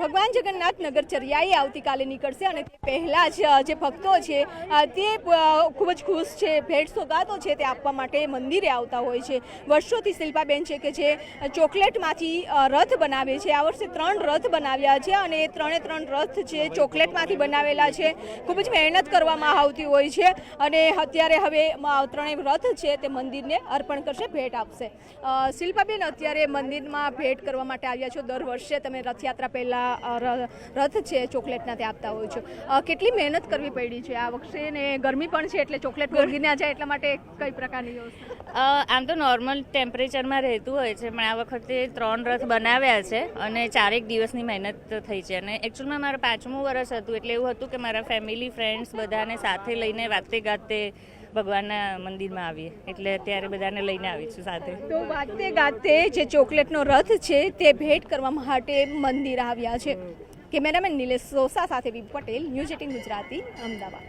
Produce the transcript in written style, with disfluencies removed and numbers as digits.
ભગવાન જગન્નાથ નગરચર્યાએ આવતીકાલે નીકળશે અને તે પહેલાં જ જે ભક્તો છે તે ખૂબ જ ખુશ છે, ભેટ સોગાતો છે તે આપવા માટે મંદિરે આવતા હોય છે. વર્ષોથી શિલ્પાબેન છે કે જે ચોકલેટમાંથી રથ બનાવે છે. આ વર્ષે 3 રથ બનાવ્યા છે અને એ 3 રથ છે ચોકલેટમાંથી બનાવેલા છે. ખૂબ જ મહેનત કરવામાં આવતી હોય છે અને અત્યારે હવે 3 રથ છે તે મંદિરને અર્પણ કરશે, ભેટ આપશે. શિલ્પાબેન, અત્યારે મંદિરમાં ભેટ કરવા માટે આવ્યા છો. દર વર્ષે તમે રથયાત્રા પહેલાં રથ છે ચોકલેટના તે આપતા હોય છો. કેટલી મહેનત કરવી પડી છે આ વખતે, ને ગરમી પણ છે એટલે ચોકલેટ ગળી ના જાય એટલા માટે કઈ પ્રકારની વ્યવસ્થા? આમ તો નોર્મલ ટેમ્પરેચરમાં રહેતું હોય છે, પણ આ વખતે 3 રથ બનાવ્યા છે અને 4 દિવસની મહેનત થઈ છે. અને એકચ્યુઅલમાં મારું 5મું વર્ષ હતું, એટલે એવું હતું કે મારા ફેમિલી ફ્રેન્ડ્સ બધાને સાથે લઈને વાતે ગાતે ભગવાનના મંદિરમાં આવીએ, એટલે અત્યારે બધાને લઈને આવી છું સાથે. તો વાતે ગાતે જે ચોકલેટનો રથ છે તે ભેટ કરવા માટે મંદિર આવ્યા છે. કેમેરામેન નિલેશ સોસા સાથે વી પટેલ, ન્યૂઝ 18 ગુજરાતી, અમદાવાદ.